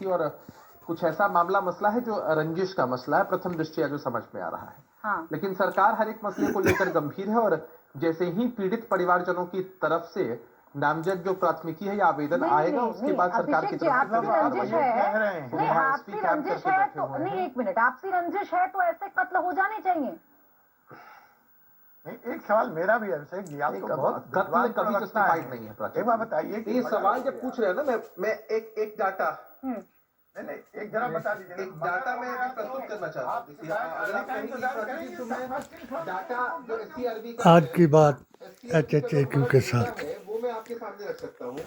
थी और कुछ ऐसा मामला मसला है जो रंजिश का मसला है प्रथम दृष्टया जो समझ में आ रहा है। हाँ। लेकिन सरकार हर एक मसले को लेकर गंभीर है और जैसे ही पीड़ित परिवारजनों की तरफ से नामजद जो प्राथमिकी है या आवेदन आएगा उसके बाद सरकार की तरफ से रंजिश है नहीं, आपसी रंजिश है तो नहीं, एक मिनट, आपसी रंजिश है तो ऐसे कत्ल हो जाने चाहिए। नहीं, एक सवाल मेरा भी है शेख जी, आप तो बहुत कत्ल कभी जस्टिफाइड नहीं है। एक बात बताइए, ये सवाल जब पूछ रहे हैं ना, मैं एक डाटा नहीं, एक जरा बता दीजिए, एक डाटा मैं प्रस्तुत करना चाहता हूँ। आज की बात HHAQ के साथ वो मैं आपके सामने रख सकता हूँ।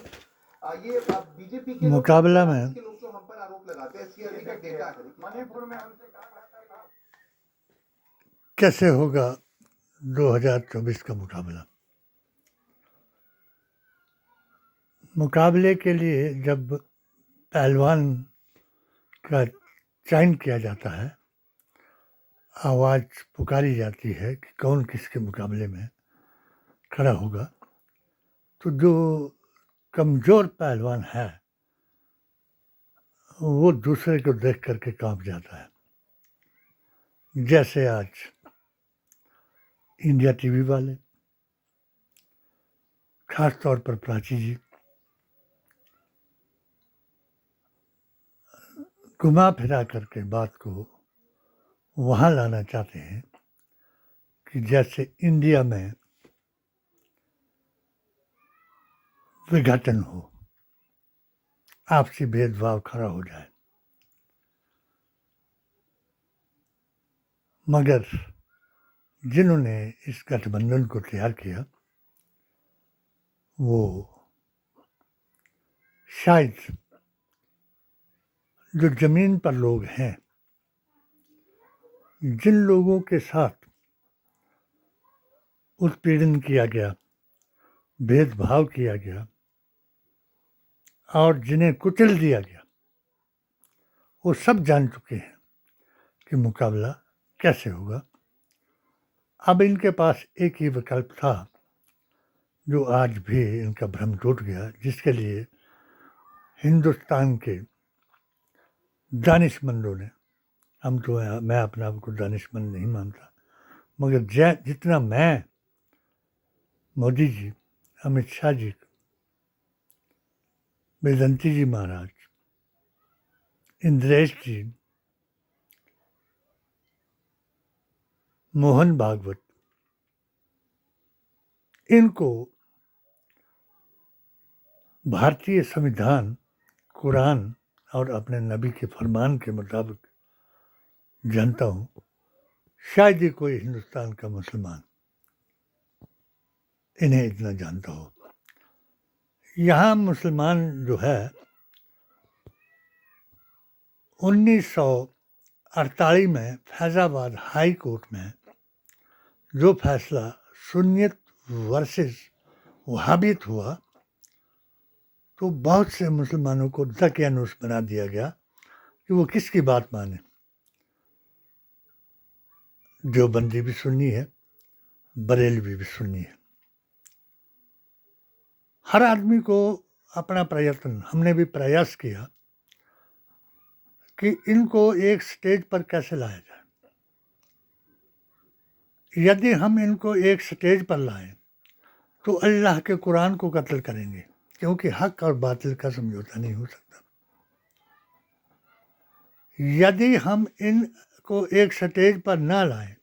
ये बीजेपी के मुकाबला में लोग जो हम पर आरोप लगाते हैं CRB का डेटा है। मणिपुर में कैसे होगा 2024 का मुकाबले के लिए जब पहलवान का चयन किया जाता है, आवाज़ पुकारी जाती है कि कौन किसके मुकाबले में खड़ा होगा, तो जो कमज़ोर पहलवान है वो दूसरे को देख करके कांप जाता है। जैसे आज इंडिया टीवी वाले, खास तौर पर प्राची जी, घुमा फिरा करके बात को वहाँ लाना चाहते हैं कि जैसे इंडिया में विघटन हो, आपसी भेदभाव खड़ा हो जाए। मगर जिन्होंने इस गठबंधन को तैयार किया वो शायद जो जमीन पर लोग हैं, जिन लोगों के साथ उत्पीड़न किया गया, भेदभाव किया गया और जिन्हें कुचल दिया गया, वो सब जान चुके हैं कि मुकाबला कैसे होगा। अब इनके पास एक ही विकल्प था जो आज भी इनका भ्रम टूट गया, जिसके लिए हिंदुस्तान के दानिशमंदों ने, मैं अपने आप को दानिशमंद नहीं मानता, मगर जितना मैं मोदी जी, अमित शाह जी, वेदंती जी महाराज, इंद्रेश जी, मोहन भागवत, इनको भारतीय संविधान, कुरान और अपने नबी के फरमान के मुताबिक जानता हूँ। शायद ही कोई हिंदुस्तान का मुसलमान इन्हें इतना जानता हो। यहाँ मुसलमान जो है 1948 में फैज़ाबाद हाई कोर्ट में जो फैसला सुन्नियत वर्सेस वहाबियत हुआ, तो बहुत से मुसलमानों को दकियानूस बना दिया गया कि वो किसकी बात माने। देवबंदी भी सुन्नी है, बरेलवी भी सुन्नी है। हर आदमी को अपना प्रयत्न, हमने भी प्रयास किया कि इनको एक स्टेज पर कैसे लाया जाए। यदि हम इनको एक स्टेज पर लाएं तो अल्लाह के कुरान को कत्ल करेंगे, क्योंकि हक और बातिल का समझौता नहीं हो सकता। यदि हम इनको एक स्टेज पर ना लाएं,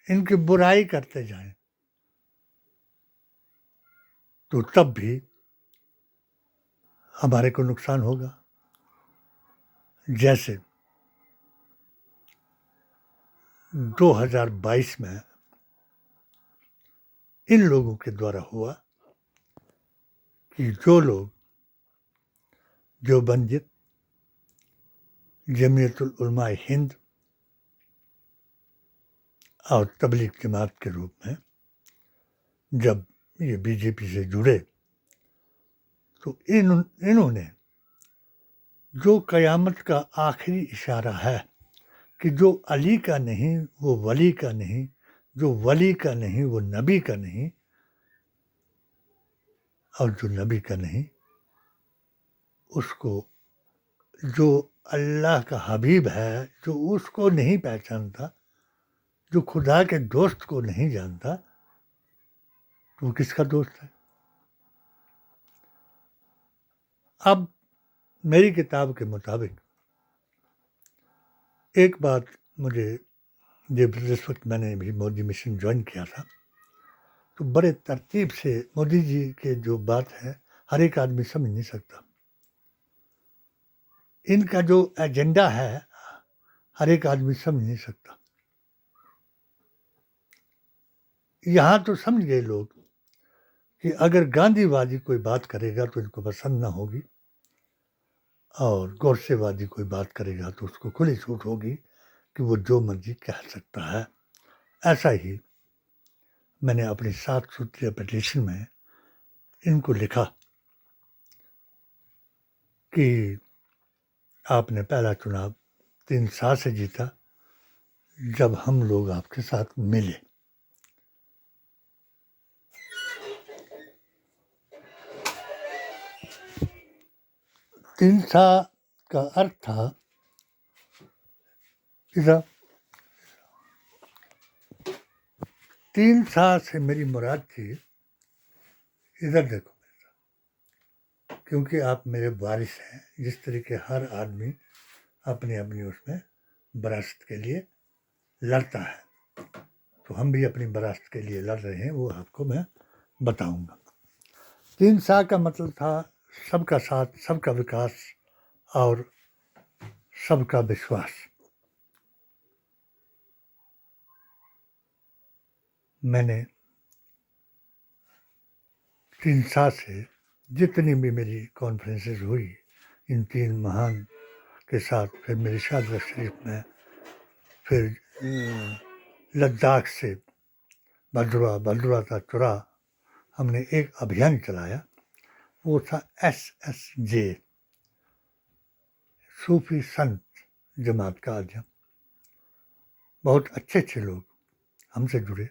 इनकी बुराई करते जाएं, तो तब भी हमारे को नुकसान होगा। जैसे 2022 में इन लोगों के द्वारा हुआ कि जो लोग देवबंदियत, जमीयतुल उलमा हिंद और तबलीग जमात के रूप में जब ये बीजेपी से जुड़े, तो इन्होंने जो क़यामत का आखिरी इशारा है कि जो अली का नहीं वो वली का नहीं, जो वली का नहीं वो नबी का नहीं, और जो नबी का नहीं उसको जो अल्लाह का हबीब है, जो उसको नहीं पहचानता, जो खुदा के दोस्त को नहीं जानता, तो वो किसका दोस्त है? अब मेरी किताब के मुताबिक एक बात मुझे, जब जिस वक्त मैंने भी मोदी मिशन ज्वाइन किया था, तो बड़े तरतीब से मोदी जी के जो बात है हर एक आदमी समझ नहीं सकता। इनका जो एजेंडा है हर एक आदमी समझ नहीं सकता। यहाँ तो समझ गए लोग कि अगर गांधीवादी कोई बात करेगा तो इनको पसंद ना होगी, और गोडसेवादी कोई बात करेगा तो उसको खुली छूट होगी कि वो जो मर्जी कह सकता है। ऐसा ही मैंने अपनी 7 सूत्रीय पिटीशन में इनको लिखा कि आपने पहला चुनाव 3 साल से जीता जब हम लोग आपके साथ मिले। तीन सा का अर्थ था, इधर 3 साल से मेरी मुराद थी, इधर देखो मेरा, क्योंकि आप मेरे वारिस हैं। जिस तरीके हर आदमी अपनी अपनी उसमें विरासत के लिए लड़ता है, तो हम भी अपनी विरासत के लिए लड़ रहे हैं, वो आपको मैं बताऊंगा। 3 साल का मतलब था सबका साथ, सबका विकास और सबका विश्वास। मैंने 3 साल से जितनी भी मेरी कॉन्फ्रेंसेस हुई इन 3 महान के साथ, फिर मेरी शादरा शरीफ में, फिर लद्दाख से भद्रा, भद्रा का चुरा, हमने एक अभियान चलाया, वो था SSJ, सूफी संत जमात का अध्ययन। बहुत अच्छे अच्छे लोग हमसे जुड़े।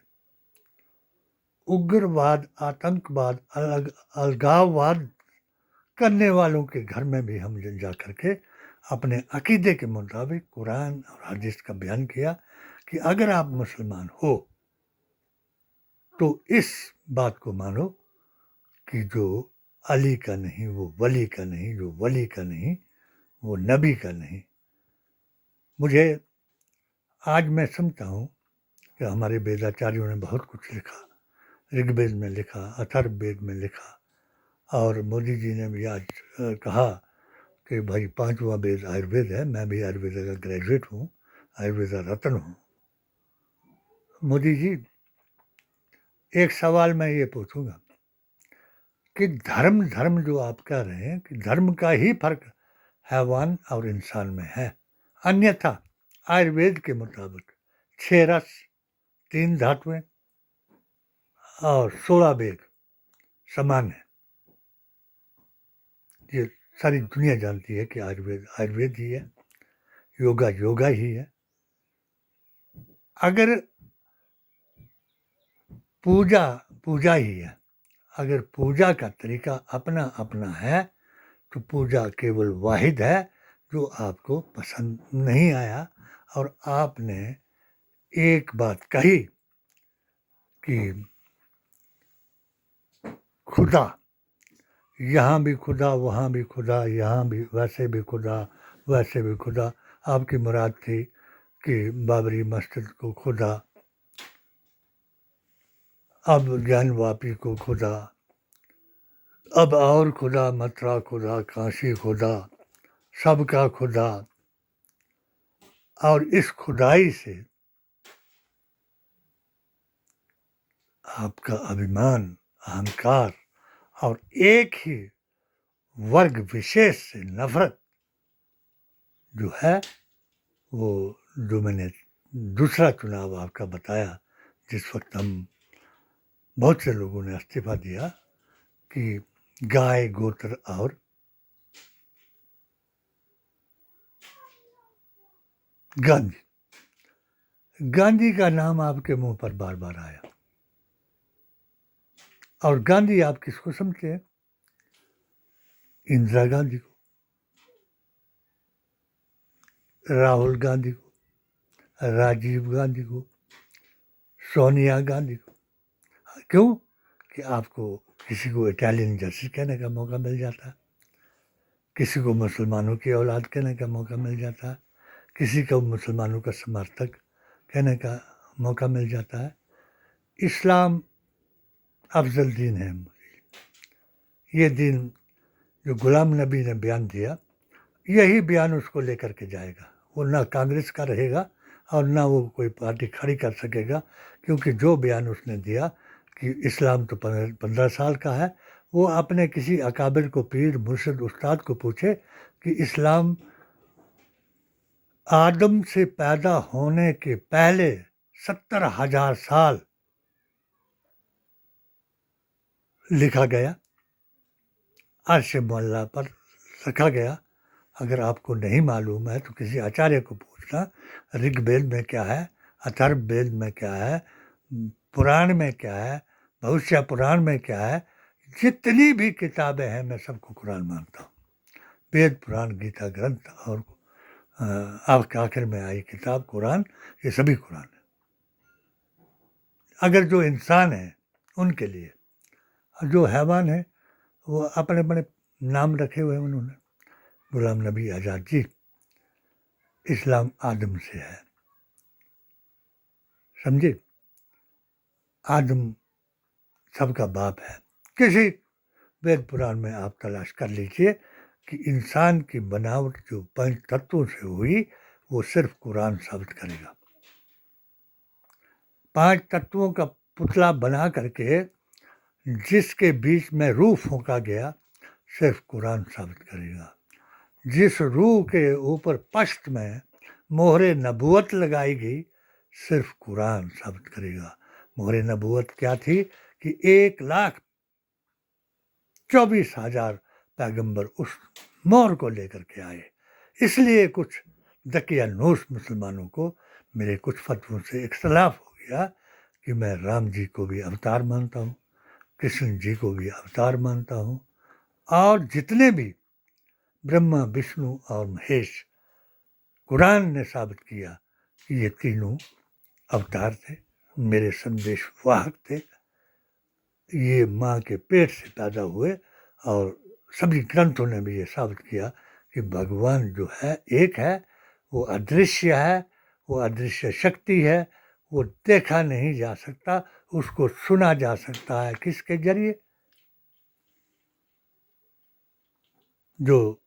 उग्रवाद, आतंकवाद, अलगाववाद करने वालों के घर में भी हम जा करके अपने अकीदे के मुताबिक कुरान और हदीस का बयान किया कि अगर आप मुसलमान हो तो इस बात को मानो कि जो अली का नहीं वो वली का नहीं, जो वली का नहीं वो नबी का नहीं। मुझे आज मैं समझता हूँ कि हमारे वेदाचार्यों ने बहुत कुछ लिखा, ऋग्वेद में लिखा, अथर्ववेद में लिखा, और मोदी जी ने भी आज कहा कि भाई 5वां वेद आयुर्वेद है। मैं भी आयुर्वेद का ग्रेजुएट हूँ, आयुर्वेद रत्न हूँ। मोदी जी, एक सवाल मैं ये पूछूंगा कि धर्म जो आप कह रहे हैं कि धर्म का ही फर्क हैवान और इंसान में है, अन्यथा आयुर्वेद के मुताबिक 6 रस, 3 धातुएं और 16 वेद समान है। ये सारी दुनिया जानती है कि आयुर्वेद आयुर्वेद ही है, योगा योगा ही है। अगर पूजा पूजा ही है, अगर पूजा का तरीका अपना अपना है तो पूजा केवल वाहिद है जो आपको पसंद नहीं आया। और आपने एक बात कही कि खुदा, यहाँ भी खुदा, वहाँ भी खुदा, यहाँ भी वैसे भी खुदा, वैसे भी खुदा। आपकी मुराद थी कि बाबरी मस्जिद को खुदा, अब ज्ञानवापी को खुदा, अब और खुदा, मथुरा खुदा, काशी खुदा, सबका खुदा। और इस खुदाई से आपका अभिमान, अहंकार और एक ही वर्ग विशेष से नफरत जो है, वो जो मैंने दूसरा चुनाव आपका बताया, जिस वक्त हम बहुत से लोगों ने इस्तीफा दिया कि गाय, गोत्र और गांधी का नाम आपके मुंह पर बार बार आया। और गांधी आप किसको समझते हैं? इंदिरा गांधी को। राहुल गांधी को, राजीव गांधी को, सोनिया गांधी को। क्यों? कि आपको किसी को इटालियन जर्सी कहने का मौका मिल जाता है, किसी को मुसलमानों की औलाद कहने का मौका मिल जाता है, किसी को मुसलमानों का समर्थक कहने का मौका मिल जाता है। इस्लाम अफजल दीन है। ये दीन जो गुलाम नबी ने बयान दिया, यही बयान उसको लेकर के जाएगा। वो ना कांग्रेस का रहेगा और ना वो कोई पार्टी खड़ी कर सकेगा, क्योंकि जो बयान उसने दिया कि इस्लाम तो 15 साल का है, वो अपने किसी अकाबिर को, पीर मुर्शिद उस्ताद को पूछे कि इस्लाम आदम से पैदा होने के पहले 70,000 साल लिखा गया, अर्श मुअल्ला पर रखा गया। अगर आपको नहीं मालूम है तो किसी आचार्य को पूछना, ऋग्वेद में क्या है, अथर्ववेद में क्या है, पुराण में क्या है, भविष्य पुराण में क्या है, जितनी भी किताबें हैं मैं सबको कुरान मानता हूँ। वेद, पुराण, गीता ग्रंथ और आखिर में आई किताब कुरान, ये सभी कुरान है। अगर जो इंसान है उनके लिए, जो हैवान है वो अपने अपने नाम रखे हुए हैं उन्होंने। गुलाम नबी आज़ाद जी, इस्लाम आदम से है, समझे? आदम सबका बाप है। किसी वेद पुराण में आप तलाश कर लीजिए कि इंसान की बनावट जो 5 तत्वों से हुई, वो सिर्फ कुरान साबित करेगा। 5 तत्वों का पुतला बना करके जिसके बीच में रूह फूंका गया, सिर्फ कुरान साबित करेगा। जिस रूह के ऊपर पश्त में मोहरे नबूवत लगाई गई, सिर्फ कुरान साबित करेगा। मोहरे नबूवत क्या थी कि 1,24,000 पैगंबर उस मोहर को लेकर के आए। इसलिए कुछ दकियानूस मुसलमानों को मेरे कुछ फतवों से इख्तलाफ हो गया कि मैं राम जी को भी अवतार मानता हूँ, कृष्ण जी को भी अवतार मानता हूँ, और जितने भी ब्रह्मा, विष्णु और महेश, कुरान ने साबित किया कि ये तीनों अवतार थे, मेरे संदेश वाहक थे। ये माँ के पेट से पैदा हुए, और सभी ग्रंथों ने भी ये साबित किया कि भगवान जो है एक है, वो अदृश्य है, वो अदृश्य शक्ति है, वो देखा नहीं जा सकता, उसको सुना जा सकता है। किसके जरिए? जो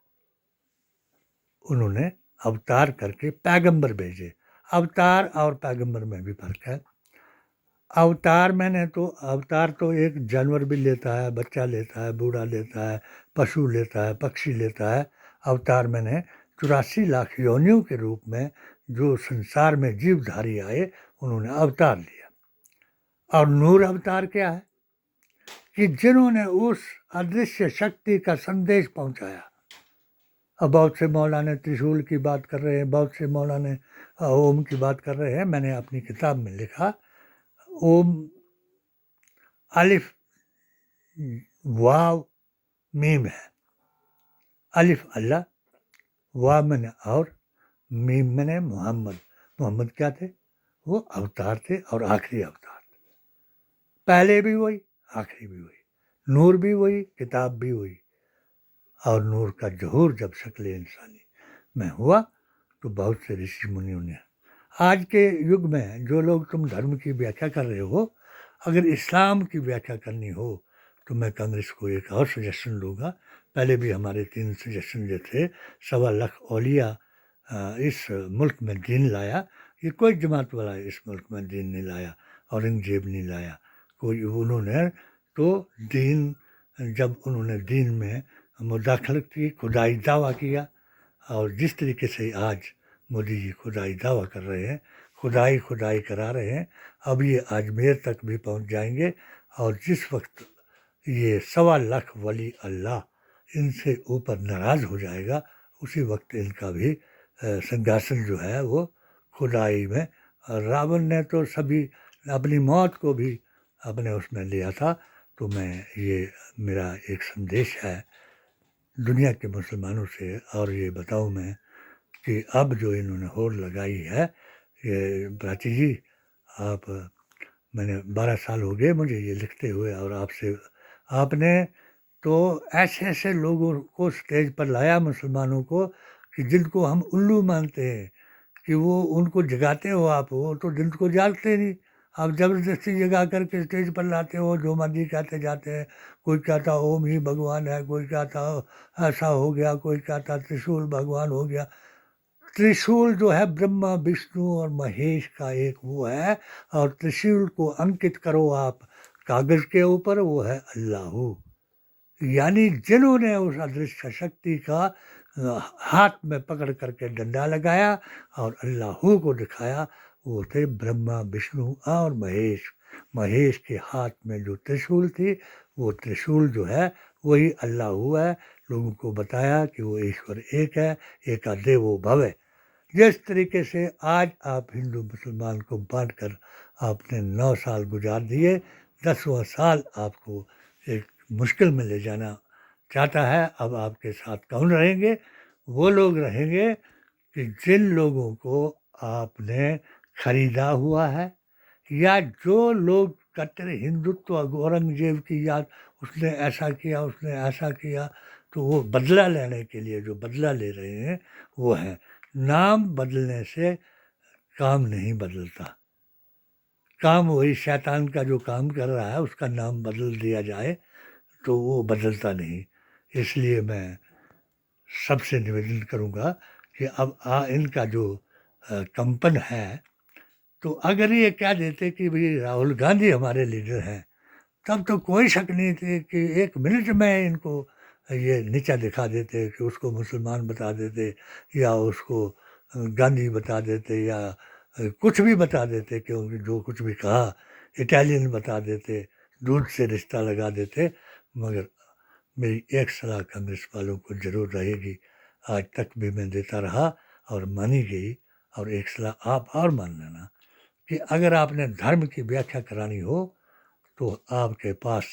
उन्होंने अवतार करके पैगंबर भेजे। अवतार और पैगंबर में भी फर्क है। अवतार अवतार तो एक जानवर भी लेता है, बच्चा लेता है, बूढ़ा लेता है, पशु लेता है, पक्षी लेता है। अवतार 84 लाख योनियों के रूप में जो संसार में जीवधारी आए, उन्होंने अवतार लिया। और नूर अवतार क्या है? कि जिन्होंने उस अदृश्य शक्ति का संदेश पहुंचाया। अब बहुत से मौलाना त्रिशूल की बात कर रहे हैं, बहुत से मौलाना ओम की बात कर रहे हैं। मैंने अपनी किताब में लिखा, ओम अलिफ वाव मीम है। अलिफ अल्लाह, वाव मैंने और, मीम मैंने मोहम्मद। मोहम्मद क्या थे? वो अवतार थे और आखिरी अवतार थे। पहले भी वही, आखिरी भी वही, नूर भी वही, किताब भी वही। और नूर का ज़हूर जब शक्ल इंसानी में हुआ तो बहुत से ऋषि मुनियों ने, आज के युग में जो लोग तुम धर्म की व्याख्या कर रहे हो, अगर इस्लाम की व्याख्या करनी हो तो मैं कांग्रेस को एक और सजेशन दूंगा। पहले भी हमारे 3 सजेशन जो थे, 1.25 लाख औलिया इस मुल्क में दीन लाया। ये कोई जमात वाला इस मुल्क में दीन नहीं लाया, औरंगजेब नहीं लाया कोई। उन्होंने तो दीन, जब उन्होंने दीन में मुदाखलत की, खुदाई दावा किया, और जिस तरीके से आज मोदी जी खुदाई दावा कर रहे हैं, खुदाई करा रहे हैं, अब ये अजमेर तक भी पहुंच जाएंगे। और जिस वक्त ये 1.25 लाख वली अल्लाह इनसे ऊपर नाराज़ हो जाएगा, उसी वक्त इनका भी सिंहासन जो है वो खुदाई में। रावण ने तो सभी अपनी मौत को भी अपने उसमें लिया था। तो मैं, ये मेरा एक संदेश है दुनिया के मुसलमानों से, और ये बताऊं मैं कि अब जो इन्होंने होड़ लगाई है, ये प्राची जी आप, मैंने 12 साल हो गए मुझे ये लिखते हुए, और आपसे आपने तो ऐसे ऐसे लोगों को स्टेज पर लाया मुसलमानों को कि जिनको हम उल्लू मानते हैं, कि वो उनको जगाते हो आप, वो तो दिन को जागते नहीं, आप ज़बरदस्ती जगा करके स्टेज पर लाते हो, जो मर्जी कहते जाते हैं। कोई कहता ओम ही भगवान है, कोई कहता ऐसा हो गया, कोई कहता त्रिशूल भगवान हो गया। त्रिशूल जो है ब्रह्मा विष्णु और महेश का एक वो है, और त्रिशूल को अंकित करो आप कागज के ऊपर, वो है अल्लाह। यानी जिन्होंने उस अदृश्य शक्ति का हाथ में पकड़ करके डंडा लगाया और अल्लाह को दिखाया, वो थे ब्रह्मा विष्णु और महेश। महेश के हाथ में जो त्रिशूल थी, वो त्रिशूल जो है वही अल्लाह है। लोगों को बताया कि वो ईश्वर एक है, एका देवो भव है। जिस तरीके से आज आप हिंदू मुसलमान को बांट कर आपने 9 साल गुजार दिए, 10वां साल आपको एक मुश्किल में ले जाना चाहता है। अब आपके साथ कौन रहेंगे? वो लोग रहेंगे कि जिन लोगों को आपने खरीदा हुआ है, या जो लोग कट्टर हिंदुत्व, औरंगजेब की याद, उसने ऐसा किया, उसने ऐसा किया, तो वो बदला लेने के लिए जो बदला ले रहे हैं वो हैं। नाम बदलने से काम नहीं बदलता। काम वही शैतान का जो काम कर रहा है उसका नाम बदल दिया जाए तो वो बदलता नहीं। इसलिए मैं सबसे निवेदन करूँगा कि अब इनका जो कंपन है, तो अगर ये कह देते कि भाई राहुल गांधी हमारे लीडर हैं, तब तो कोई शक नहीं थी कि 1 मिनट में इनको ये नीचा दिखा देते, कि उसको मुसलमान बता देते, या उसको गांधी बता देते, या कुछ भी बता देते, क्योंकि जो कुछ भी कहा, इटालियन बता देते, दूध से रिश्ता लगा देते। मगर मेरी एक सलाह कांग्रेस वालों को ज़रूर रहेगी, आज तक भी मैं देता रहा और मानी गई। और एक सलाह आप और मान लेना कि अगर आपने धर्म की व्याख्या करानी हो तो आपके पास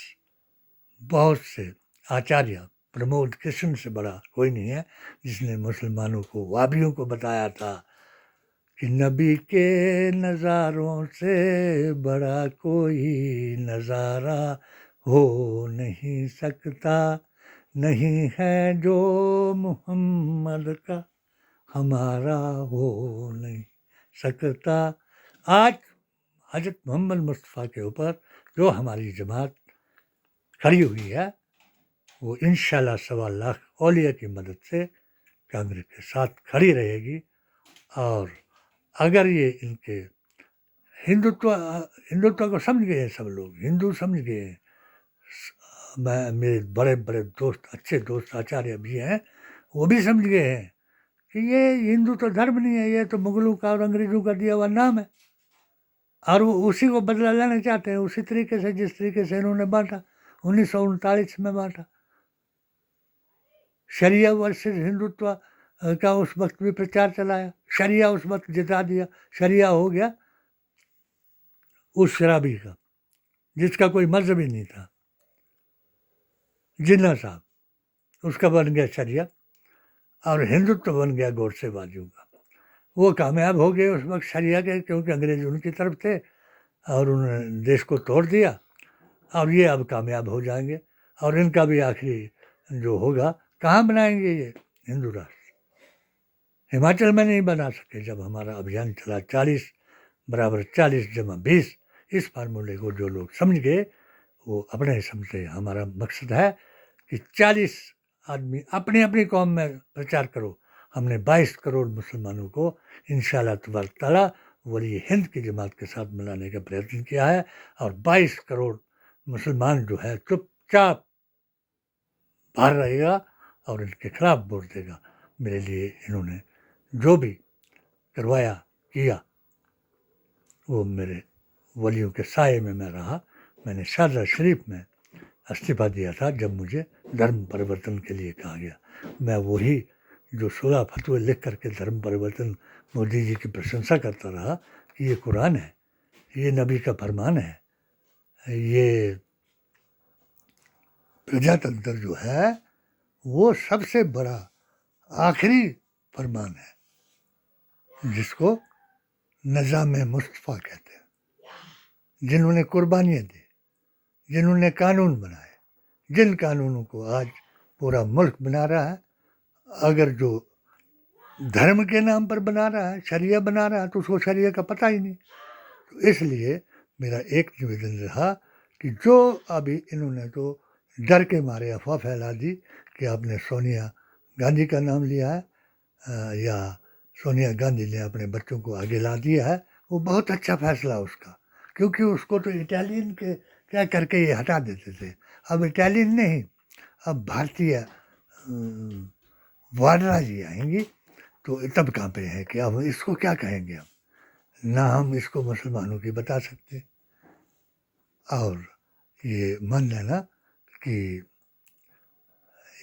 बहुत से आचार्य, प्रमोद कृष्ण से बड़ा कोई नहीं है, जिसने मुसलमानों को, वाबियों को बताया था कि नबी के नज़ारों से बड़ा कोई नज़ारा हो नहीं सकता, नहीं है जो मोहम्मद का हमारा हो नहीं सकता। आज हज़रत मोहम्मद मुस्तफ़ा के ऊपर जो हमारी जमात खड़ी हुई है, वो इंशाल्लाह 1.25 लाख औलिया की मदद से कांग्रेस के साथ खड़ी रहेगी। और अगर ये इनके हिंदुत्व को समझ गए हैं, सब लोग हिंदू समझ गए हैं। मैं, मेरे बड़े बड़े दोस्त, अच्छे दोस्त आचार्य भी हैं, वो भी समझ गए हैं कि ये हिंदू तो धर्म नहीं है, ये तो मुगलों का और अंग्रेज़ों का दिया हुआ नाम है, और वो उसी को बदला लेना चाहते हैं, उसी तरीके से जिस तरीके से इन्होंने बांटा 1939 में बांटा। शरिया वर्सेस हिंदुत्व का उस वक्त भी प्रचार चलाया, शरिया उस वक्त जिता दिया। शरिया हो गया उस शराबी का जिसका कोई मजहब ही नहीं था, जिन्ना साहब, उसका बन गया शरिया, और हिंदुत्व बन गया गोडसेबाजियों का। वो कामयाब हो गए उस वक्त शरिया के, क्योंकि अंग्रेज उनकी तरफ थे और उन्होंने देश को तोड़ दिया, और ये अब कामयाब हो जाएंगे। और इनका भी आखिरी जो होगा, कहाँ बनाएंगे ये हिंदू राष्ट्र? हिमाचल में नहीं बना सके। जब हमारा अभियान चला 40 = 40 + 20, इस फार्मूले को जो लोग समझ गए वो अपने हिसाब से, हमारा मकसद है कि 40 आदमी अपनी अपनी कौम में प्रचार करो। हमने 22 करोड़ मुसलमानों को इंशाअल्लाह तबारक ताला वली हिंद की जमात के साथ मिलाने का प्रयत्न किया है, और 22 करोड़ मुसलमान जो है चुपचाप बाहर रहेगा और इनके खिलाफ वोट देगा। मेरे लिए इन्होंने जो भी करवाया किया, वो मेरे वलियों के साये में मैं रहा। मैंने शारजा शरीफ में इस्तीफ़ा दिया था जब मुझे धर्म परिवर्तन के लिए कहा गया। मैं वही जो 16 फतवे लिख करके धर्म परिवर्तन मोदी जी की प्रशंसा करता रहा कि ये कुरान है, ये नबी का फरमान है, ये प्रजातंत्र जो है वो सबसे बड़ा आखिरी फरमान है। जिसको निज़ाम मुस्तफ़ा कहते हैं, जिन्होंने कुर्बानियाँ दी, जिन्होंने कानून बनाए, जिन कानूनों को आज पूरा मुल्क बना रहा है। अगर जो धर्म के नाम पर बना रहा है, शरिया बना रहा है, तो उसको शरिया का पता ही नहीं। तो इसलिए मेरा एक निवेदन रहा कि जो अभी इन्होंने तो डर के मारे अफवाह फैला दी कि आपने सोनिया गांधी का नाम लिया है या सोनिया गांधी ने अपने बच्चों को आगे ला दिया है, वो बहुत अच्छा फैसला उसका, क्योंकि उसको तो इटालियन के क्या करके ये हटा देते थे। अब इटालियन नहीं, अब भारतीय वाडरा जी आएंगी, तो तब कहाँ पे है कि अब इसको क्या कहेंगे। हम ना हम इसको मुसलमानों की बता सकते, और ये मान लेना कि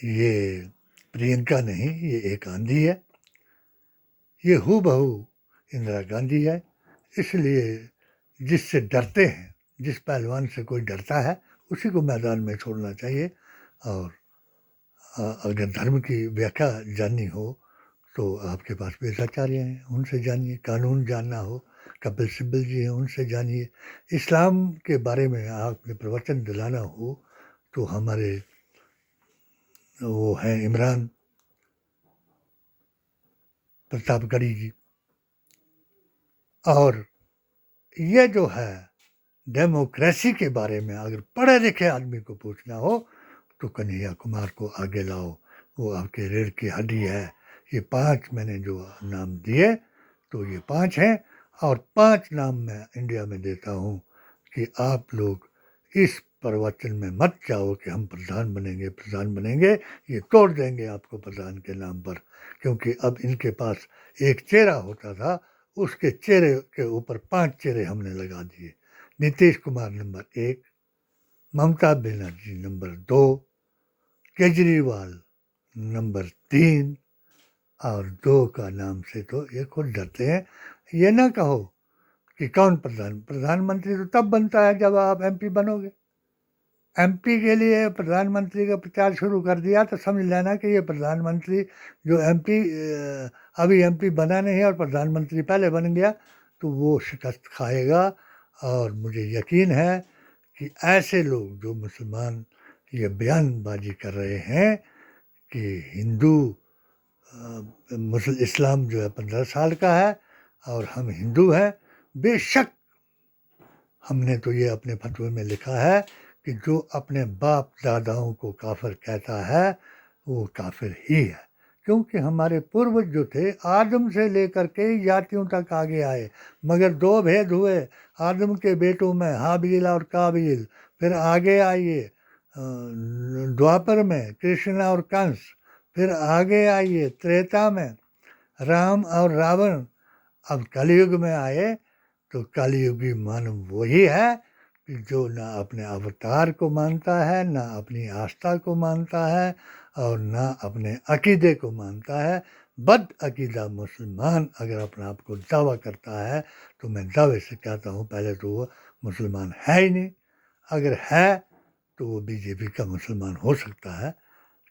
ये प्रियंका नहीं, ये एक आंधी है, ये हूबहू इंदिरा गांधी है। इसलिए जिससे डरते हैं, जिस पहलवान से कोई डरता है, उसी को मैदान में छोड़ना चाहिए। और अगर धर्म की व्याख्या जाननी हो तो आपके पास वेदाचार्य हैं, उनसे जानिए। कानून जानना हो, कपिल सिब्बल जी हैं, उनसे जानिए। इस्लाम के बारे में आपने प्रवचन दिलाना हो तो हमारे वो हैं इमरान प्रतापगढ़ी जी। और ये जो है डेमोक्रेसी के बारे में अगर पढ़े लिखे आदमी को पूछना हो तो कन्हैया कुमार को आगे लाओ, वो आपके रीढ़ की हड्डी है। ये 5 मैंने जो नाम दिए तो ये 5 हैं, और 5 नाम मैं इंडिया में देता हूँ कि आप लोग इस प्रवचन में मत जाओ कि हम प्रधान बनेंगे, प्रधान बनेंगे। ये तोड़ देंगे आपको प्रधान के नाम पर, क्योंकि अब इनके पास एक चेहरा होता था, उसके चेहरे के ऊपर 5 चेहरे हमने लगा दिए। Nitish Kumar number 1, Mamata Banerjee number 2, Kejriwal number 3, और 2 का नाम से तो ये खुद डरते हैं। ये ना कहो कि कौन प्रधानमंत्री तो तब बनता है जब आप एमपी बनोगे। एमपी के लिए प्रधानमंत्री का प्रचार शुरू कर दिया तो समझ लेना कि ये प्रधानमंत्री जो एमपी अभी एमपी बना नहीं है और प्रधानमंत्री पहले बन गया, तो वो शिकस्त खाएगा। और मुझे यकीन है कि ऐसे लोग जो मुसलमान ये बयानबाजी कर रहे हैं कि हिंदू इस्लाम जो है 15 साल का है और हम हिंदू हैं, बेशक हमने तो ये अपने फतवे में लिखा है कि जो अपने बाप दादाओं को काफिर कहता है वो काफिर ही है। क्योंकि हमारे पूर्वज जो थे आदम से लेकर के जातियों तक आगे आए, मगर 2 भेद हुए आदम के बेटों में, हाबील और काबिल। फिर आगे आइए द्वापर में कृष्ण और कंस, फिर आगे आइए त्रेता में राम और रावण। अब कलयुग में आए तो कलयुगी मानव वही है कि जो ना अपने अवतार को मानता है, ना अपनी आस्था को मानता है, और ना अपने अकीदे को मानता है। बद अकीदा मुसलमान अगर अपने आप को दावा करता है तो मैं दावे से कहता हूँ पहले तो वो मुसलमान है ही नहीं। अगर है तो वो बीजेपी का मुसलमान हो सकता है,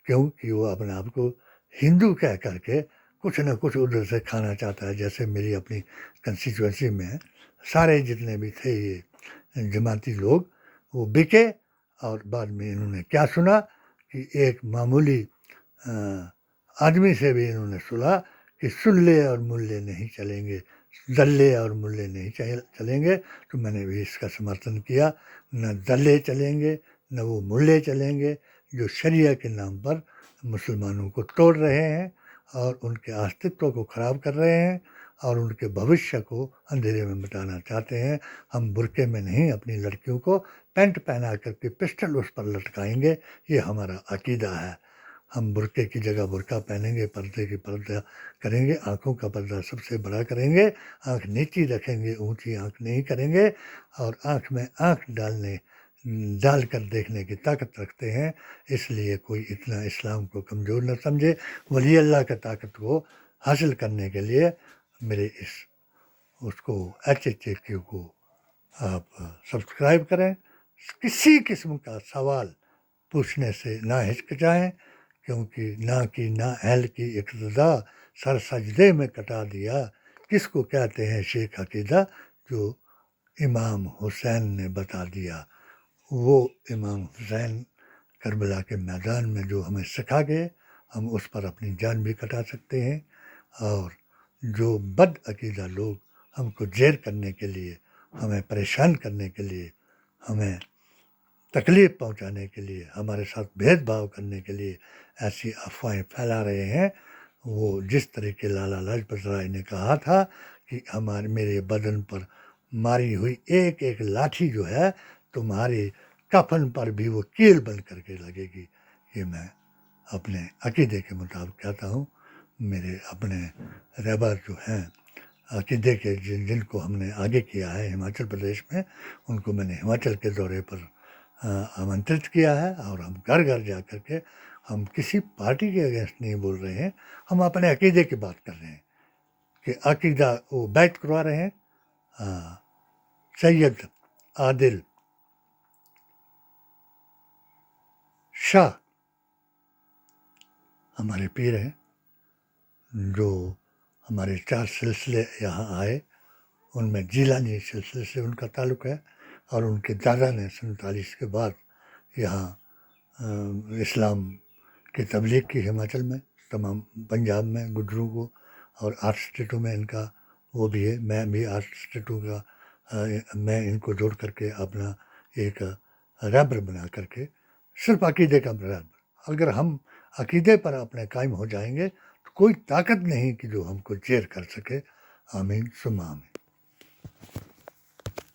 क्योंकि वो अपने आप को हिंदू कह करके कुछ न कुछ उधर से खाना चाहता है। जैसे मेरी अपनी कंस्टिट्यूंसी में सारे जितने भी थे ये जमाती लोग वो बिके, और बाद में इन्होंने क्या सुना कि एक मामूली आदमी से भी इन्होंने सुना कि सुल्ले और मुल्ले नहीं चलेंगे, दल्ले और मुल्ले नहीं चलेंगे। तो मैंने भी इसका समर्थन किया। न दल्ले चलेंगे न वो मुल्ले चलेंगे जो शरिया के नाम पर मुसलमानों को तोड़ रहे हैं और उनके अस्तित्व को ख़राब कर रहे हैं और उनके भविष्य को अंधेरे में मिटाना चाहते हैं। हम बुरके में नहीं अपनी लड़कियों को पैंट पहना करके पिस्टल उस पर लटकाएंगे, ये हमारा अकीदा है। हम बुरके की जगह बुरका पहनेंगे, पर्दे की पर्दा करेंगे, आँखों का पर्दा सबसे बड़ा करेंगे, आँख नीची रखेंगे, ऊंची आँख नहीं करेंगे, और आँख में आँख डाल कर देखने की ताकत रखते हैं। इसलिए कोई इतना इस्लाम को कमज़ोर न समझे। वली अल्लाह की ताकत को हासिल करने के लिए मेरे इस उसको HHAQ को आप सब्सक्राइब करें। किसी किस्म का सवाल पूछने से ना हिचकिचाएँ, क्योंकि ना की ना अहल की इक़्तिदा सर सजदे में कटा दिया, किसको कहते हैं शेख अकीदा, जो इमाम हुसैन ने बता दिया। वो इमाम हुसैन करबला के मैदान में जो हमें सिखा गए, हम उस पर अपनी जान भी कटा सकते हैं। और जो बद अकीदा लोग हमको जेर करने के लिए, हमें परेशान करने के लिए, हमें तकलीफ़ पहुंचाने के लिए, हमारे साथ भेदभाव करने के लिए ऐसी अफवाहें फैला रहे हैं, वो जिस तरीके लाला लाजपत राय ने कहा था कि मेरे बदन पर मारी हुई एक एक लाठी जो है तुम्हारे कफन पर भी वो कील बन करके लगेगी। ये मैं अपने अकीदे के मुताबिक कहता हूँ। मेरे अपने रहबर जो हैं अकीदे के, जिनको हमने आगे किया है हिमाचल प्रदेश में, उनको मैंने हिमाचल के दौरे पर आमंत्रित किया है। और हम घर घर जा कर के, हम किसी पार्टी के अगेंस्ट नहीं बोल रहे हैं, हम अपने अकीदे की बात कर रहे हैं कि अकीदा वो बैत करवा रहे हैं। सैयद आदिल शाह हमारे पीर हैं, जो हमारे 4 सिलसिले यहाँ आए, उनमें जीलानी सिलसिले से उनका ताल्लुक़ है। और उनके दादा ने 47 के बाद यहाँ इस्लाम की तबलीग की हिमाचल में, तमाम पंजाब में गुजरों को, और 8 स्टेटों में इनका वो भी है। मैं भी 8 स्टेटों का मैं इनको जोड़ करके अपना एक रहबर बना करके, सिर्फ अकीदे का रहबर। अगर हम अकीदे पर अपने कायम हो जाएंगे तो कोई ताकत नहीं कि जो हमको जेर कर सके। आमीन सुम्मा आमीन।